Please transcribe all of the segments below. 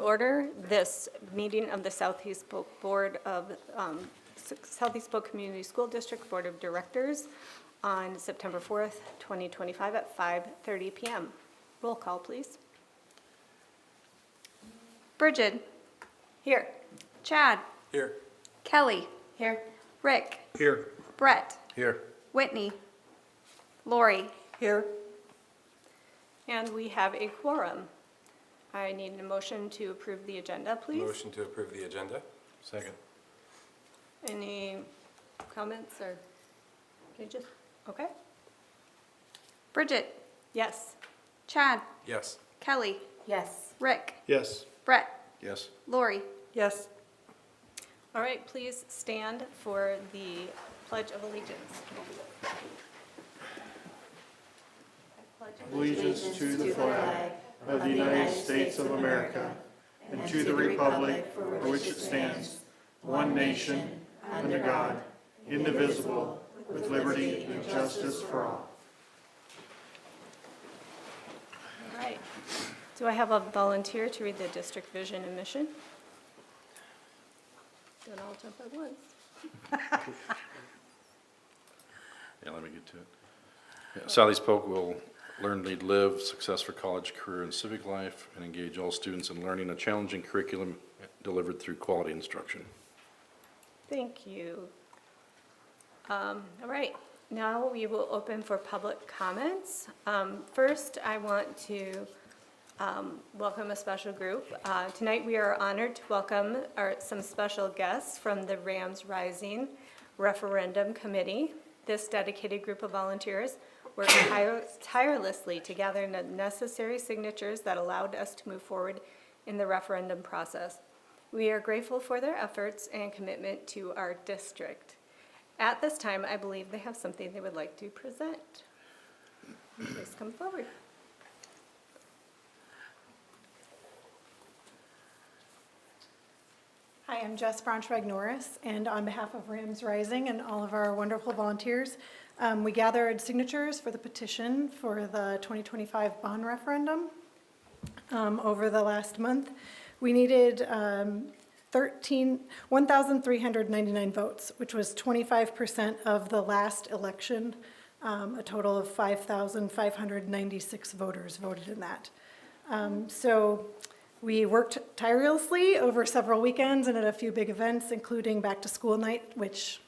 Order this meeting of the Southeast Polk Board of Southeast Polk Community School District Board of Directors on September 4th, 2025 at 5:30 p.m. Roll call, please. Bridget. Here. Chad. Here. Kelly. Here. Rick. Here. Brett. Here. Whitney. Lori. Here. And we have a quorum. I need a motion to approve the agenda, please. Motion to approve the agenda. Second. Any comments or changes? Okay. Bridget? Yes. Chad? Yes. Kelly? Yes. Rick? Yes. Brett? Yes. Lori? Yes. All right, please stand for the Pledge of Allegiance. Allegiance to the flag of the United States of America and to the republic for which it stands, one nation, under God, indivisible, with liberty and justice for all. All right. Do I have a volunteer to read the district vision and mission? Then I'll jump at once. Yeah, let me get to it. Yeah, Southeast Polk will learn, lead, live, success for college, career, and civic life, and engage all students in learning a challenging curriculum delivered through quality instruction. Thank you. All right, now we will open for public comments. First, I want to welcome a special group. Tonight we are honored to welcome some special guests from the Rams Rising Referendum Committee. This dedicated group of volunteers worked tirelessly to gather the necessary signatures that allowed us to move forward in the referendum process. We are grateful for their efforts and commitment to our district. At this time, I believe they have something they would like to present. Please come forward. Hi, I'm Jess Braunschweig-Norris, and on behalf of Rams Rising and all of our wonderful volunteers, we gathered signatures for the petition for the 2025 bond referendum over the last month. We needed 1,399 votes, which was 25% of the last election. A total of 5,596 voters voted in that. So we worked tirelessly over several weekends and at a few big events, including Back to School Night, which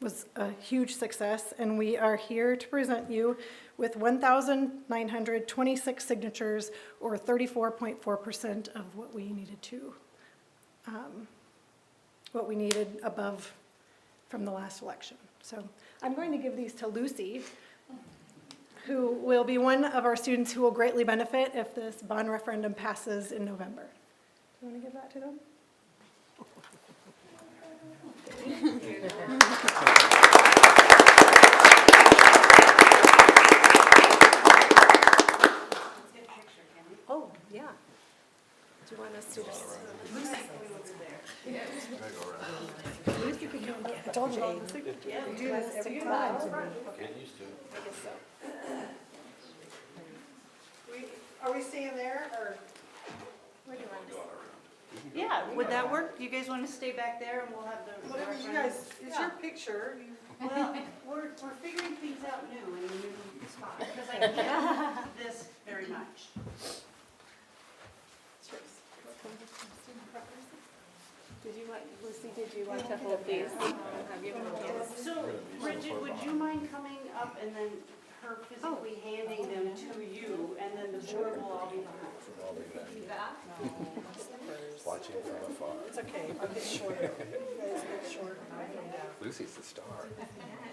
was a huge success. And we are here to present you with 1,926 signatures, or 34.4% of what we needed to, what we needed above from the last election. So I'm going to give these to Lucy, who will be one of our students who will greatly benefit if this bond referendum passes in November. Do you want to give that to them? Oh, yeah. Do you want us to just? I told you. We do this every time. Get used to it. I guess so. Are we staying there, or? Yeah, would that work? You guys want to stay back there and we'll have the. Whatever you guys, it's your picture. Well, we're figuring things out new in the new spot because I can't do this very much. Did you want, Lucy, did you want to hold these? Have you? So, Bridget, would you mind coming up and then her physically handing them to you and then the board will all be behind? Watching from afar. It's okay, I'll get shorter. You guys get short. Lucy's the star.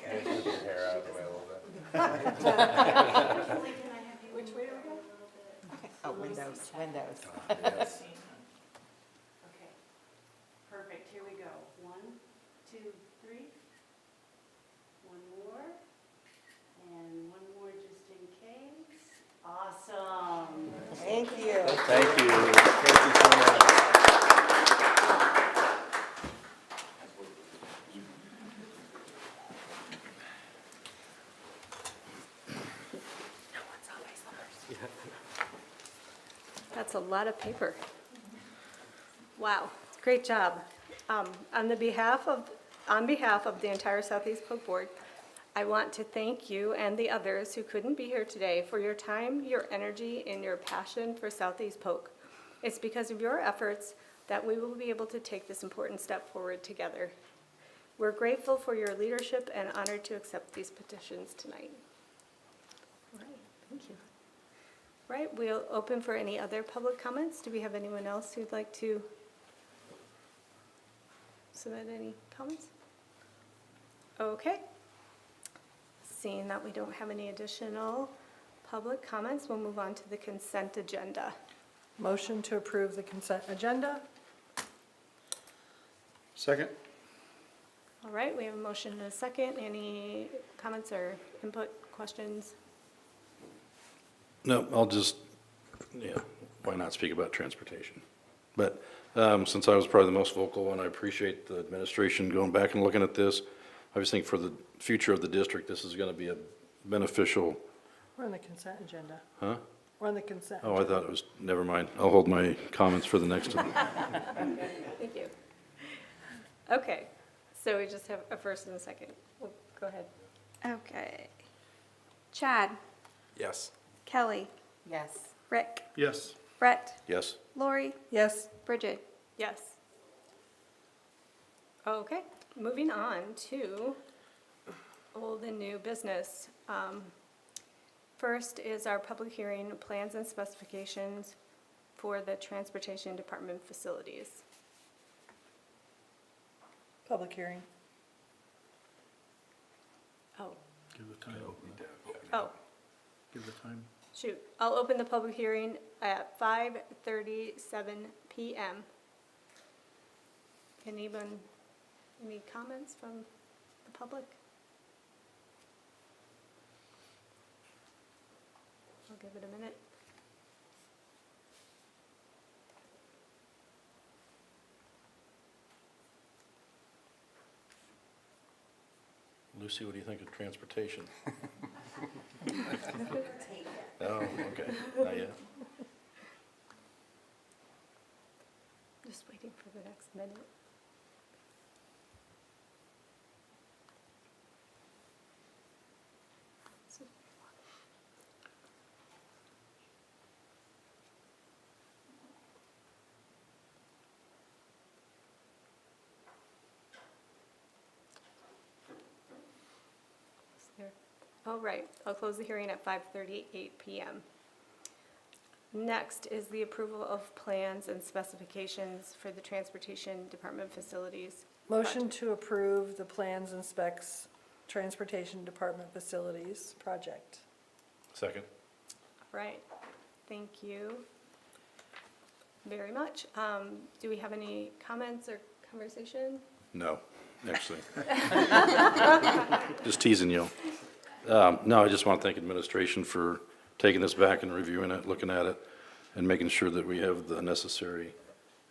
Can you move your hair out of the way a little bit? Which way do we go? Oh, windows. Yes. Okay, perfect, here we go. 1, 2, 3. One more. And one more just in case. Awesome. Thank you. Thank you. Thank you so much. That's a lot of paper. Wow, great job. On behalf of the entire Southeast Polk Board, I want to thank you and the others who couldn't be here today for your time, your energy, and your passion for Southeast Polk. It's because of your efforts that we will be able to take this important step forward together. We're grateful for your leadership and honored to accept these petitions tonight. All right, thank you. Right, we'll open for any other public comments. Do we have anyone else who'd like to submit any comments? Okay. Seeing that we don't have any additional public comments, we'll move on to the consent agenda. Motion to approve the consent agenda. Second? All right, we have a motion and a second. Any comments or input, questions? No, I'll just, why not speak about transportation? But since I was probably the most vocal, and I appreciate the administration going back and looking at this, I just think for the future of the district, this is going to be a beneficial, We're on the consent agenda. huh? We're on the consent. Oh, I thought it was, never mind. I'll hold my comments for the next one. Thank you. Okay, so we just have a first and a second. Well, go ahead. Okay. Chad, Yes. Kelly, Yes. Rick, Yes. Brett, Yes? Lori, Yes. Bridget. Yes. Okay, moving on to old and new business. First is our public hearing, plans and specifications for the Transportation Department facilities. Public hearing. Oh, Give the time. oh, Give the time. shoot. I'll open the public hearing at 5:37 PM. Can anyone, any comments from the public? I'll give it a minute. Lucy, what do you think of transportation? Oh, okay. Not yet. Just waiting for the next minute. All right, I'll close the hearing at 5:38 PM. Next is the approval of plans and specifications for the Transportation Department facilities. Motion to approve the plans and specs, Transportation Department Facilities Project. Second? All right, thank you very much. Do we have any comments or conversation? No, actually. Just teasing you. No, I just want to thank administration for taking this back and reviewing it, looking at it, and making sure that we have the necessary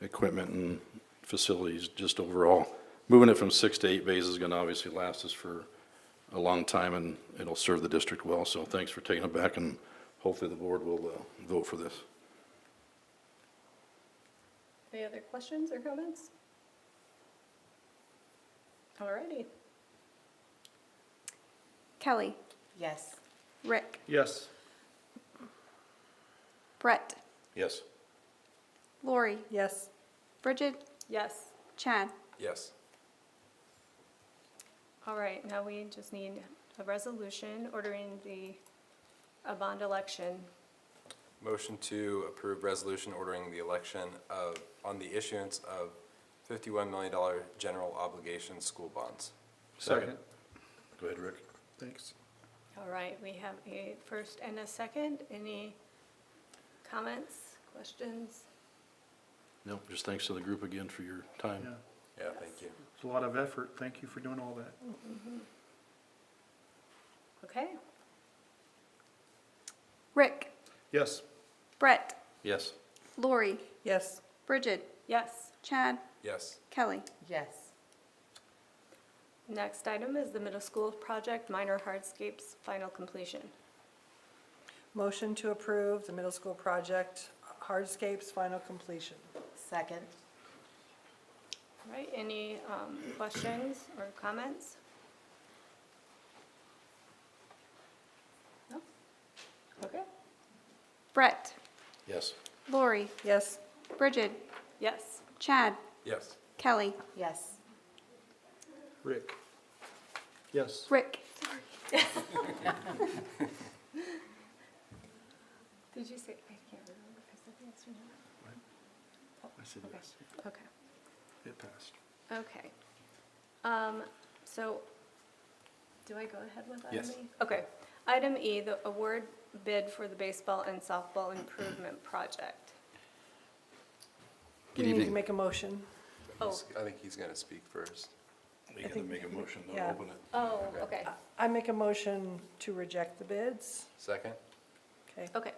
equipment and facilities just overall. Moving it from 6 to 8 bays is going to obviously last us for a long time, and it'll serve the district well. So thanks for taking it back, and hopefully the board will vote for this. Any other questions or comments? All righty. Kelly, Yes. Rick, Yes. Brett, Yes. Lori, Yes. Bridget, Yes. Chad. Yes. All right, now we just need a resolution ordering a bond election. Motion to approve resolution ordering the election on the issuance of $51 million general obligation school bonds. Second. Go ahead, Rick. Thanks. All right, we have a first and a second. Any comments, questions? No, just thanks to the group again for your time. Yeah. Yeah, thank you. It's a lot of effort. Thank you for doing all that. Okay, Rick, Yes. Brett, Yes. Lori, Yes. Bridget, yes. Chad, Yes. Kelly. Yes. Next item is the middle school project, minor hardscapes, final completion. Motion to approve the middle school project, hardscapes, final completion. Second. All right, any questions or comments? No? Okay. Brett, Yes. Lori, Yes. Bridget, Yes. Chad, Yes. Kelly, Yes. Rick? Yes. Rick. Did you say, I can't remember because the answer now. I said yes. Okay, It passed. okay. So, do I go ahead with item E? Yes. Okay. Item E, the award bid for the baseball and softball improvement project. We need to make a motion. Oh, I think he's going to speak first. You gotta make a motion to yeah. open it. oh, okay, I make a motion to reject the bids. Second? Okay. okay.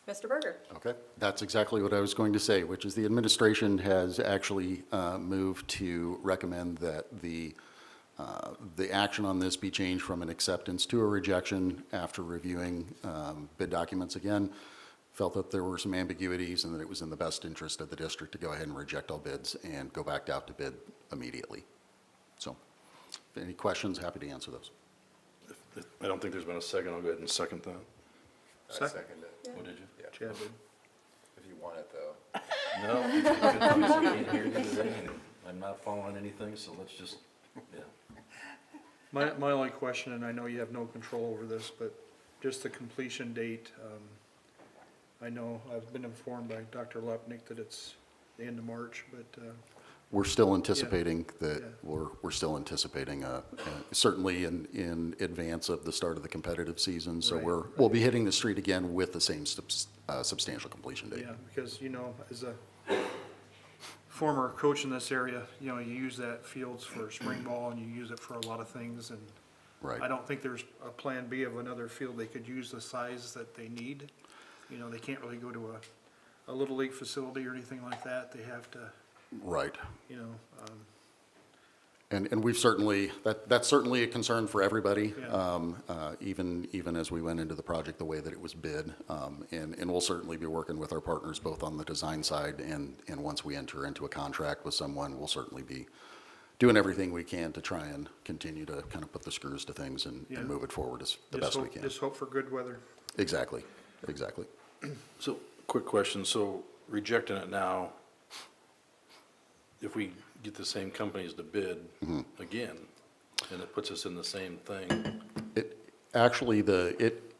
Mr. Berger? Okay, that's exactly what I was going to say, which is the administration has actually moved to recommend that the action on this be changed from an acceptance to a rejection after reviewing bid documents again. Felt that there were some ambiguities and that it was in the best interest of the district to go ahead and reject all bids and go back out to bid immediately. So, if any questions, happy to answer those. I don't think there's been a second. I'll go ahead and second that. I Second. second it. What did you? Yeah. Chad did. If you want it, though. No, I can't hear you today, and I'm not following anything, so let's just, yeah. My only question, and I know you have no control over this, but just the completion date. I know I've been informed by Dr. Lepnick that it's the end of March, but We're still anticipating that, Yeah. we're still anticipating, certainly in advance of the start of the competitive season. So Right. we'll be hitting the street again with the same substantial completion date. yeah, because, as a former coach in this area, you use that fields for spring ball and you use it for a lot of things. And Right. I don't think there's a plan B of another field they could use the size that they need. They can't really go to a little league facility or anything like that. They have to, Right. um, And we've certainly, that's certainly a concern for everybody, Yeah. even as we went into the project, the way that it was bid. And we'll certainly be working with our partners both on the design side and once we enter into a contract with someone, we'll certainly be doing everything we can to try and continue to kind of put the screws to things and Yeah. move it forward as the just best we hope, can. just hope for good weather. Exactly, exactly. So, quick question, so rejecting it now, if we get the same companies to bid again, and it puts us in the same thing, Actually,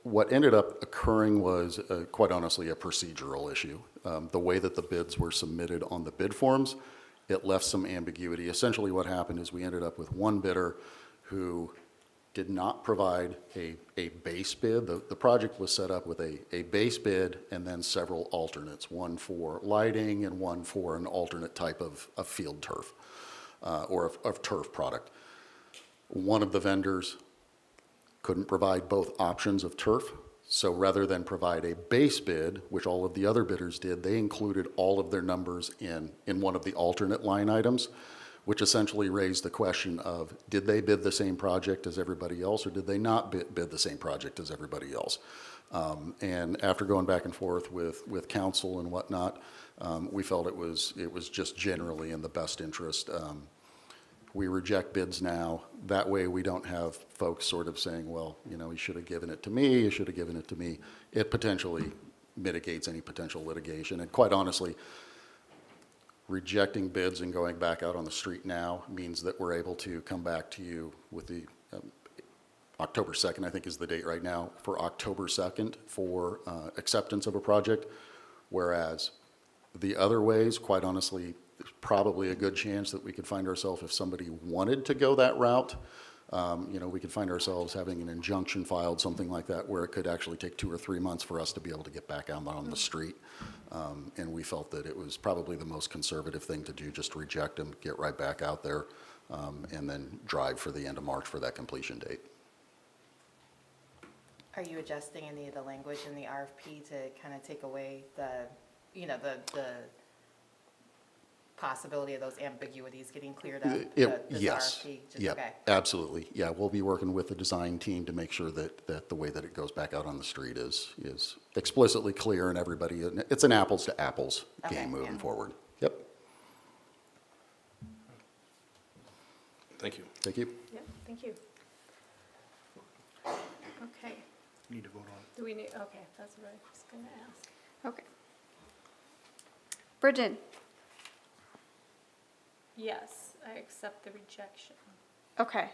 what ended up occurring was, quite honestly, a procedural issue. The way that the bids were submitted on the bid forms, it left some ambiguity. Essentially, what happened is we ended up with one bidder who did not provide a base bid. The project was set up with a base bid and then several alternates, one for lighting and one for an alternate type of field turf, or of turf product. One of the vendors couldn't provide both options of turf, so rather than provide a base bid, which all of the other bidders did, they included all of their numbers in one of the alternate line items, which essentially raised the question of, did they bid the same project as everybody else, or did they not bid the same project as everybody else? And after going back and forth with council and whatnot, we felt it was just generally in the best interest. We reject bids now. That way, we don't have folks sort of saying, well, you should have given it to me, you should have given it to me. It potentially mitigates any potential litigation. And quite honestly, rejecting bids and going back out on the street now means that we're able to come back to you with the October 2nd, I think is the date right now, for October 2nd for acceptance of a project. Whereas the other ways, quite honestly, there's probably a good chance that we could find ourselves, if somebody wanted to go that route, we could find ourselves having an injunction filed, something like that, where it could actually take 2 or 3 months for us to be able to get back out on the street. And we felt that it was probably the most conservative thing to do, just reject them, get right back out there, and then drive for the end of March for that completion date. Are you adjusting any of the language in the RFP to kind of take away the possibility of those ambiguities getting cleared up? This Yes, RFP? yeah, Okay. absolutely. Yeah, we'll be working with the design team to make sure that the way that it goes back out on the street is explicitly clear and everybody, it's an apples to apples Okay, game moving yeah. forward. Yep. Thank you. Thank you. Yep, thank you. Okay, Need to vote on it. do we need, okay, that's what I was going to ask. Okay. Bridget, Yes, I accept the rejection. okay.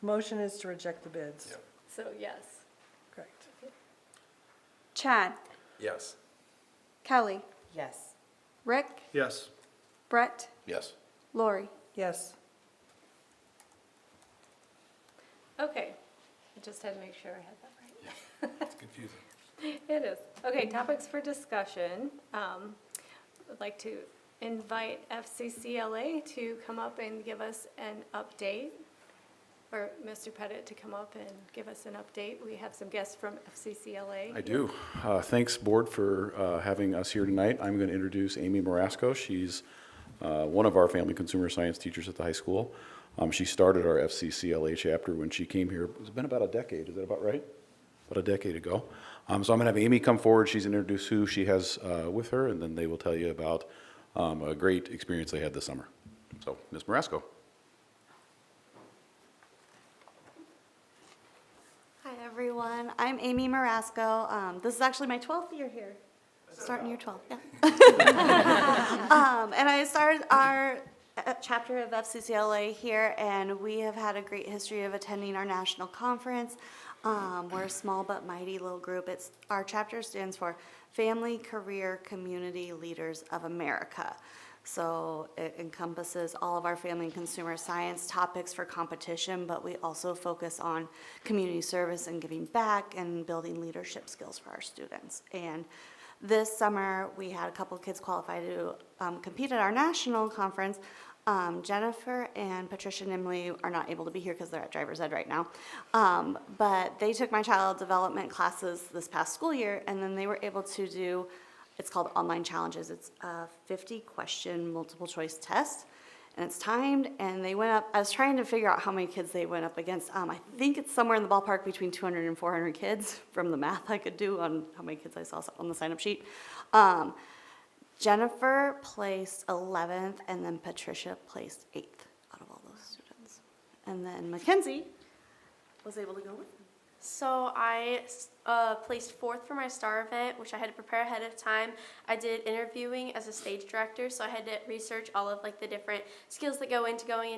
Motion is to reject the bids. Yep. So yes. Correct. Chad, Yes. Kelly, Yes. Rick, Yes. Brett, Yes. Lori. Yes. Okay, I just had to make sure I had that right. It's confusing. It is. Okay, topics for discussion. I'd like to invite FCCLA to come up and give us an update, or Mr. Pettit to come up and give us an update. We have some guests from FCCLA. I do. Thanks, Board, for having us here tonight. I'm going to introduce Amy Marasco. She's one of our family consumer science teachers at the high school. She started our FCCLA chapter when she came here. It's been about a decade. Is that about right? About a decade ago. So I'm going to have Amy come forward. She's going to introduce who she has with her, and then they will tell you about a great experience they had this summer. So, Ms. Marasco. Hi, everyone. I'm Amy Marasco. This is actually my 12th year here. Starting year 12, yeah. And I started our chapter of FCCLA here, and we have had a great history of attending our national conference. We're a small but mighty little group. Our chapter stands for Family Career Community Leaders of America. So it encompasses all of our family and consumer science topics for competition, but we also focus on community service and giving back and building leadership skills for our students. And this summer, we had a couple of kids qualify to compete at our national conference. Jennifer and Patricia Nimley are not able to be here because they're at driver's ed right now. But they took my child development classes this past school year, and then they were able to do, it's called Online Challenges. It's a 50-question multiple choice test, and it's timed, and they went up, I was trying to figure out how many kids they went up against. I think it's somewhere in the ballpark between 200 and 400 kids from the math I could do on how many kids I saw on the sign-up sheet. Jennifer placed 11th, and then Patricia placed 8th out of all those students. And then Mackenzie was able to go with them. So I placed 4th for my STAR event, which I had to prepare ahead of time. I did interviewing as a stage director, so I had to research all of like the different skills that go into going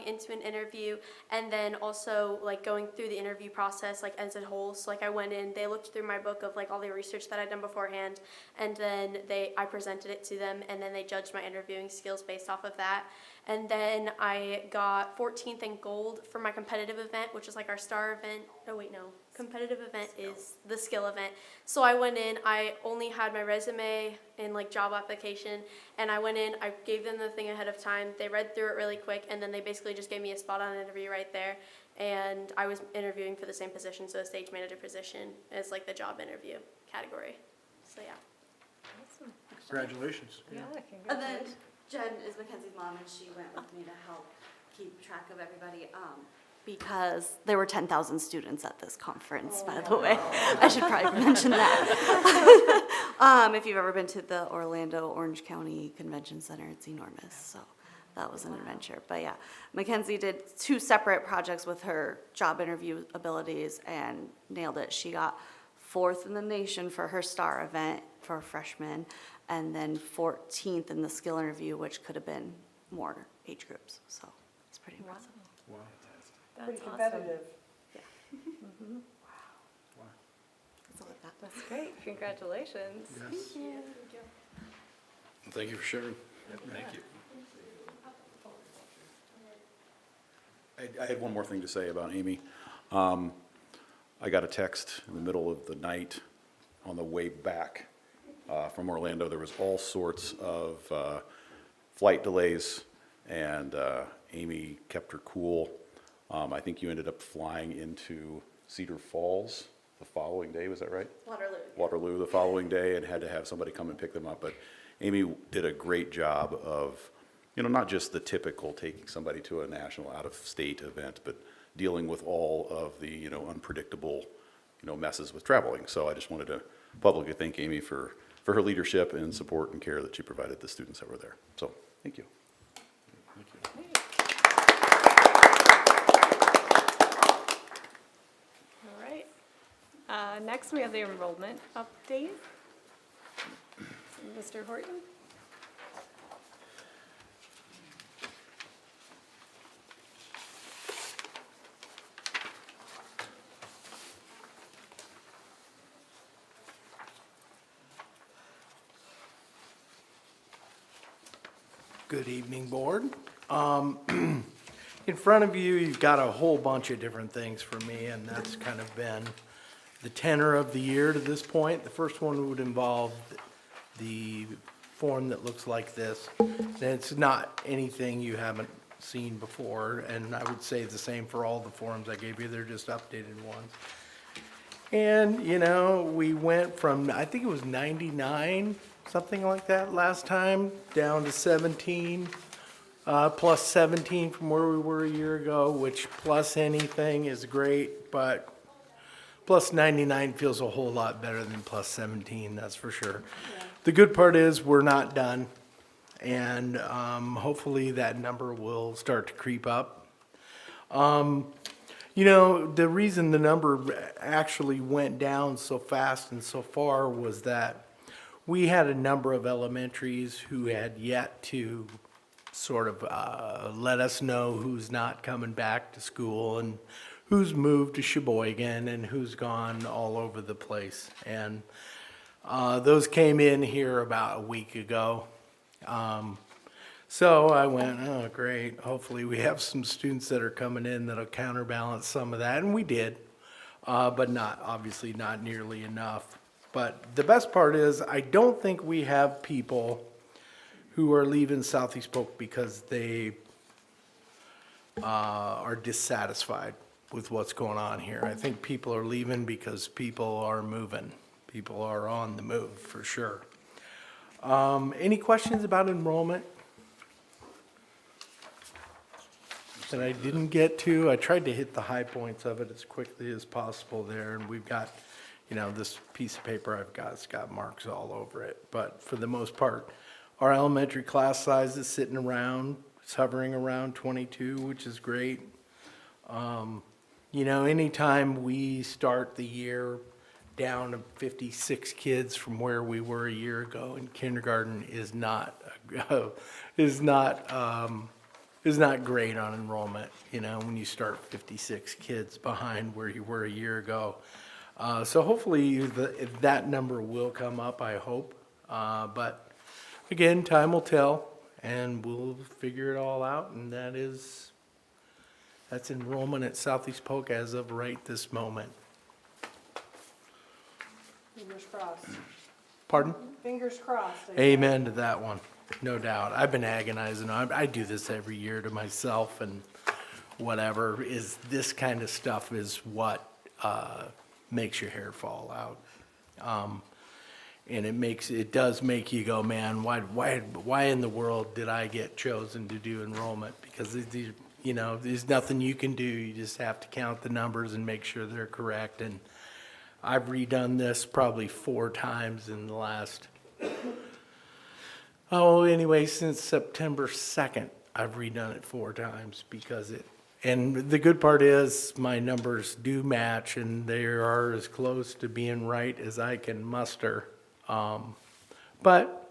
into an interview, and then also like going through the interview process like as a whole. So like I went in, they looked through my book of like all the research that I'd done beforehand, and then I presented it to them, and then they judged my interviewing skills based off of that. And then I got 14th in gold for my competitive event, which is like our STAR event. Oh wait, no. Competitive event is the skill event. So I went in, I only had my resume and like job application, and I went in, I gave them the thing ahead of time. They read through it really quick, and then they basically just gave me a spot on an interview right there. And I was interviewing for the same position, so a stage manager position is like the job interview category. So yeah. Awesome. Congratulations. Yeah, And then congratulations. Jen is Mackenzie's mom, and she went with me to help keep track of everybody, because there were 10,000 students at this conference, by the way. I should probably mention that. If you've ever been to the Orlando Orange County Convention Center, it's enormous, so that was an adventure. But yeah, Mackenzie did 2 separate projects with her job interview abilities and nailed it. She got 4th in the nation for her STAR event for freshmen, and then 14th in the skill interview, which could have been more age groups. So it's pretty impressive. Wow. That's Pretty awesome. competitive. That's all I've got. That's great. Congratulations. Yes. Thank you for sharing. Thank you. I had one more thing to say about Amy. I got a text in the middle of the night on the way back from Orlando. There was all sorts of flight delays, and Amy kept her cool. I think you ended up flying into Cedar Falls the following day, was that right? Waterloo. Waterloo the following day, and had to have somebody come and pick them up. But Amy did a great job of, not just the typical taking somebody to a national out-of-state event, but dealing with all of the, unpredictable, messes with traveling. So I just wanted to publicly thank Amy for her leadership and support and care that she provided the students that were there. So, thank you. Thank you. we have the enrollment update. Mr. Horton? Good evening, Board. In front of you, you've got a whole bunch of different things for me, and that's kind of been the tenor of the year to this point. The first one would involve the form that looks like this. And it's not anything you haven't seen before, and I would say the same for all the forms I gave you. They're just updated ones. And, you know, we went from, I think it was 99, something like that last time, down to 17, plus 17 from where we were a year ago, which plus anything is great, but plus 99 feels a whole lot better than plus 17, that's for sure. The good part is we're not done, and hopefully that number will start to creep up. You know, the reason the number actually went down so fast and so far was that we had a number of elementaries who had yet to sort of let us know who's not coming back to school and who's moved to Sheboygan and who's gone all over the place. And those came in here about a week ago. So I went, oh, great. Hopefully we have some students that are coming in that'll counterbalance some of that. And we did, but obviously not nearly enough. But the best part is I don't think we have people who are leaving Southeast Polk because they are dissatisfied with what's going on here. I think people are leaving because people are moving. People are on the move for sure. Any questions about enrollment that I didn't get to? I tried to hit the high points of it as quickly as possible there, and we've got, you know, this piece of paper I've got, it's got marks all over it. But for the most part, our elementary class size is sitting around, it's hovering around 22, which is great. You know, anytime we start the year down to 56 kids from where we were a year ago in kindergarten is not great on enrollment, you know, when you start 56 kids behind where you were a year ago. So hopefully that number will come up, I hope. But again, time will tell, and we'll figure it all out, and that's enrollment at Southeast Polk as of right this moment. Fingers crossed. Pardon? Fingers crossed. Amen to that one, no doubt. I've been agonizing. I do this every year to myself, and whatever is this kind of stuff is what makes your hair fall out. And it does make you go, man, why in the world did I get chosen to do enrollment? Because you know, there's nothing you can do. You just have to count the numbers and make sure they're correct. And I've redone this probably 4 times in the last, since September 2nd, I've redone it 4 times and the good part is my numbers do match, and they are as close to being right as I can muster. But,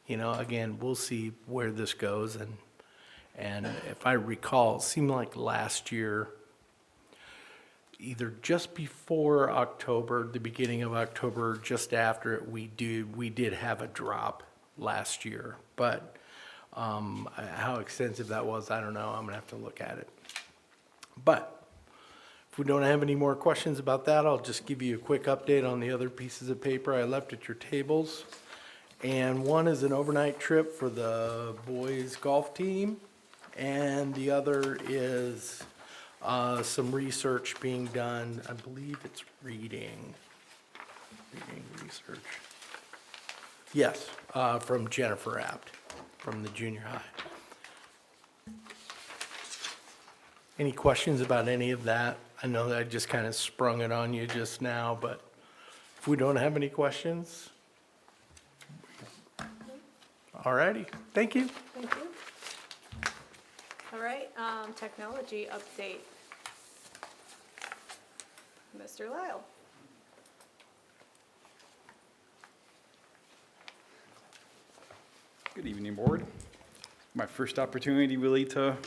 you know, again, we'll see where this goes. And if I recall, it seemed like last year, either just before October, the beginning of October, just after it, we did have a drop last year. But how extensive that was, I don't know. I'm going to have to look at it. But if we don't have any more questions about that, I'll just give you a quick update on the other pieces of paper I left at your tables. And one is an overnight trip for the boys golf team, and the other is some research being done. I believe it's reading research. Yes, from Jennifer Apt from the junior high. Any questions about any of that? I know that I just kind of sprung it on you just now, but if we don't have any questions, all righty, thank you. Thank you. All right, technology update. Mr. Lyle. Good evening, board. My first opportunity really to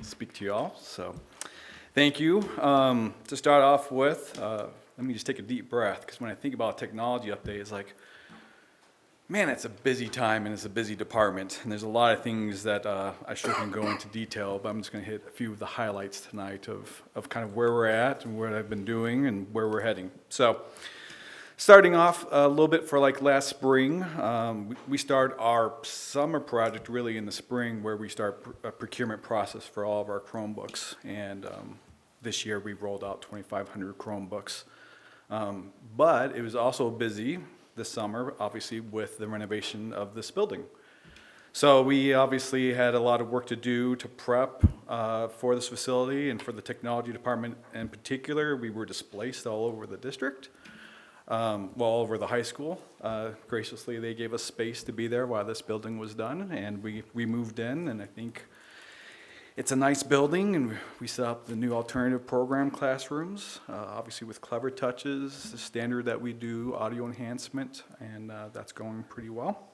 speak to you all, so thank you. To start off with, let me just take a deep breath, because when I think about technology update, it's like, man, it's a busy time and it's a busy department, and there's a lot of things that I sure can go into detail, but I'm just going to hit a few of the highlights tonight of kind of where we're at and what I've been doing and where we're heading. So, starting off a little bit for like last spring, we start our summer project really in the spring, where we start a procurement process for all of our Chromebooks, and this year we rolled out 2,500 Chromebooks. But it was also busy this summer, obviously, with the renovation of this building. So we obviously had a lot of work to do to prep for this facility, and for the technology department in particular. We were displaced all over the district, all over the high school. Graciously, they gave us space to be there while this building was done, and we moved in, and I think it's a nice building, and we set up the new alternative program classrooms, obviously with clever touches, the standard that we do, audio enhancement, and that's going pretty well.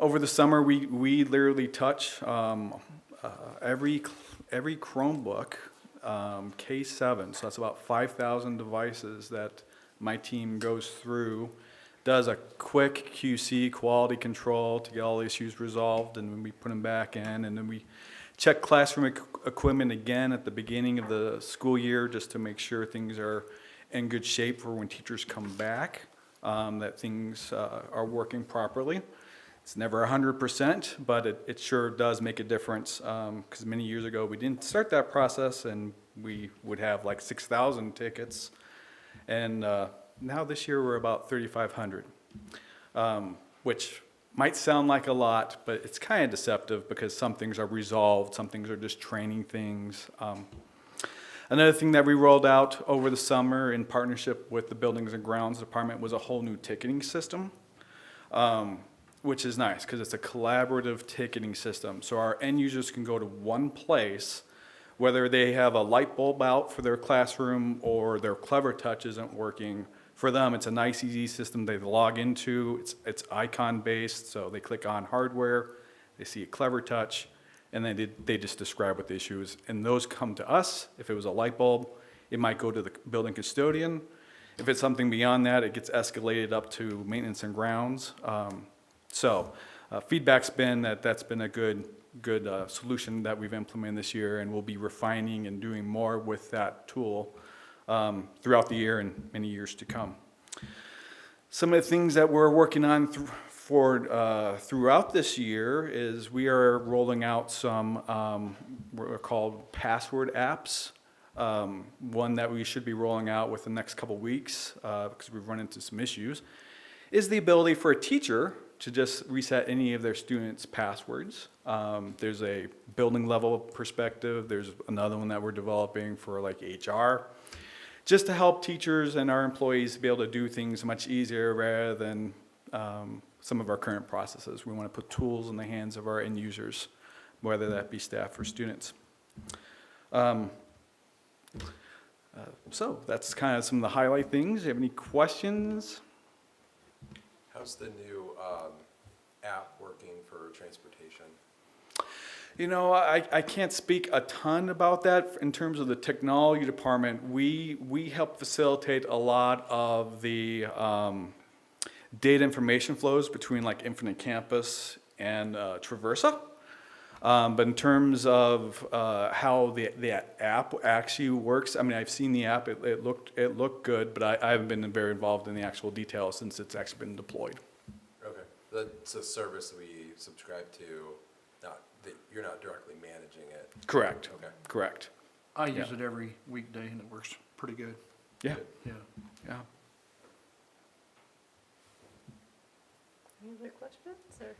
Over the summer, we literally touch every Chromebook, K7, so that's about 5,000 devices that my team goes through, does a quick QC, quality control, to get all the issues resolved, and then we put them back in, and then we check classroom equipment again at the beginning of the school year, just to make sure things are in good shape for when teachers come back, that things are working properly. It's never 100%, but it sure does make a difference, because many years ago we didn't start that process, and we would have like 6,000 tickets, and now this year we're about 3,500, which might sound like a lot, but it's kind of deceptive, because some things are resolved, some things are just training things. Another thing that we rolled out over the summer in partnership with the Buildings and Grounds Department was a whole new ticketing system, which is nice because it's a collaborative ticketing system. So our end users can go to one place, whether they have a light bulb out for their classroom or their Clever Touch isn't working. For them, it's a nice, easy system they log into. It's icon-based, so they click on hardware, they see a Clever Touch, and then they just describe what the issue is. And those come to us. If it was a light bulb, it might go to the building custodian. If it's something beyond that, it gets escalated up to maintenance and grounds. Feedback's been that that's been a good solution that we've implemented this year, and we'll be refining and doing more with that tool throughout the year and many years to come. Some of the things that we're working on throughout this year is we are rolling out some what are called password apps. One that we should be rolling out within the next couple weeks, because we've run into some issues, is the ability for a teacher to just reset any of their students' passwords. There's a building level perspective. There's another one that we're developing for like HR, just to help teachers and our employees be able to do things much easier rather than some of our current processes. We want to put tools in the hands of our end users, whether that be staff or students. So that's kind of some of the highlight things. Do you have any questions? How's the new app working for transportation? You know, I can't speak a ton about that in terms of the technology department. We help facilitate a lot of the data information flows between like Infinite Campus and Traversa. But in terms of how the app actually works, I mean, I've seen the app. It looked good, but I haven't been very involved in the actual details since it's actually been deployed. Okay, that's a service that we subscribe to. You're not directly managing it. Correct. Okay. Correct. I use it every weekday, and it works pretty good. Yeah. Yeah. Yeah. Any other questions, or?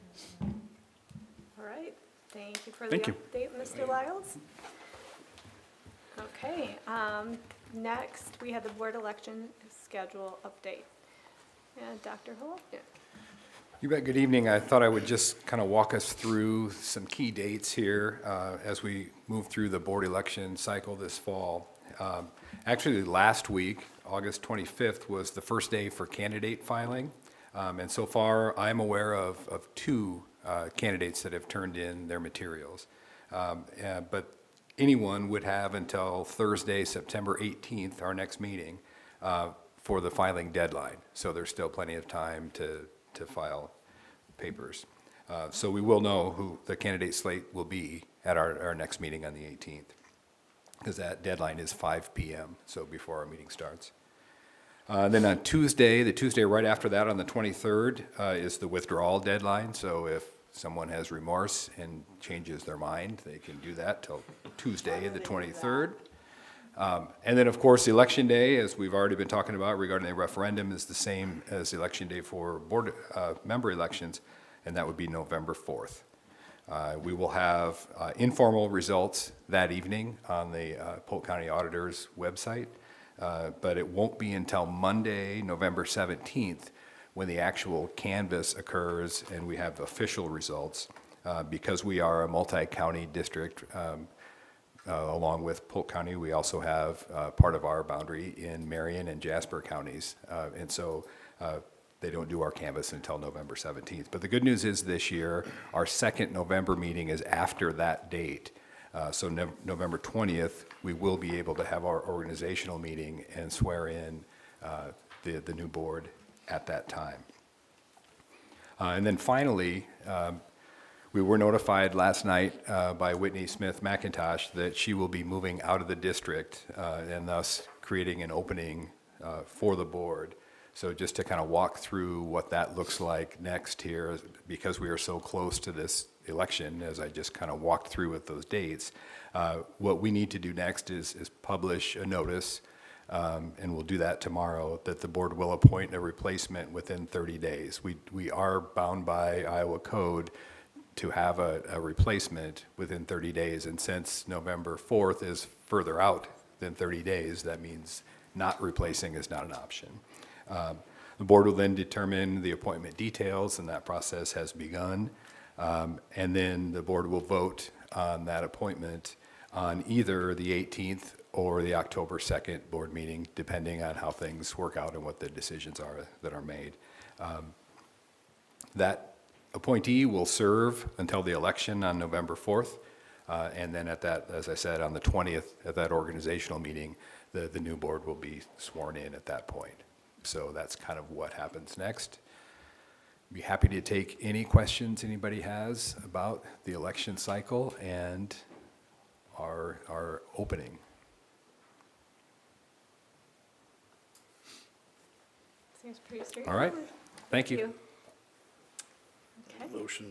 All right, thank you for the Thank you. update, Mr. Lyles. Okay, next, we have the board election schedule update. And Dr. Hull? Yeah. You bet. Good evening. I thought I would just kind of walk us through some key dates here as we move through the board election cycle this fall. Actually, last week, August 25th, was the first day for candidate filing. And so far, I'm aware of two candidates that have turned in their materials. But anyone would have until Thursday, September 18th, our next meeting, for the filing deadline. So there's still plenty of time to file papers. So we will know who the candidate slate will be at our next meeting on the 18th, because that deadline is 5 p.m., so before our meeting starts. Then on Tuesday, the Tuesday right after that, on the 23rd, is the withdrawal deadline. So if someone has remorse and changes their mind, they can do that till Tuesday, the 23rd. And then, of course, Election Day, as we've already been talking about regarding the referendum, is the same as Election Day for board member elections, and that would be November 4th. We will have informal results that evening on the Polk County Auditor's website, but it won't be until Monday, November 17th, when the actual canvass occurs and we have official results. Because we are a multi-county district, along with Polk County, we also have part of our boundary in Marion and Jasper counties. And so they don't do our canvass until November 17th. But the good news is this year, our second November meeting is after that date. So November 20th, we will be able to have our organizational meeting and swear in the new board at that time. And then finally, we were notified last night by Whitney Smith McIntosh that she will be moving out of the district and thus creating an opening for the board. So just to kind of walk through what that looks like next here, because we are so close to this election, as I just kind of walked through with those dates, what we need to do next is publish a notice, and we'll do that tomorrow, that the board will appoint a replacement within 30 days. We are bound by Iowa code to have a replacement within 30 days, and since November 4th is further out than 30 days, that means not replacing is not an option. The board will then determine the appointment details, and that process has begun. And then the board will vote on that appointment on either the 18th or the October 2nd board meeting, depending on how things work out and what the decisions are that are made. That appointee will serve until the election on November 4th. And then at that, as I said, on the 20th, at that organizational meeting, the new board will be sworn in at that point. So that's kind of what happens next. Be happy to take any questions anybody has about the election cycle and our opening. Seems pretty All straightforward. right. Thank you. Okay. Motion to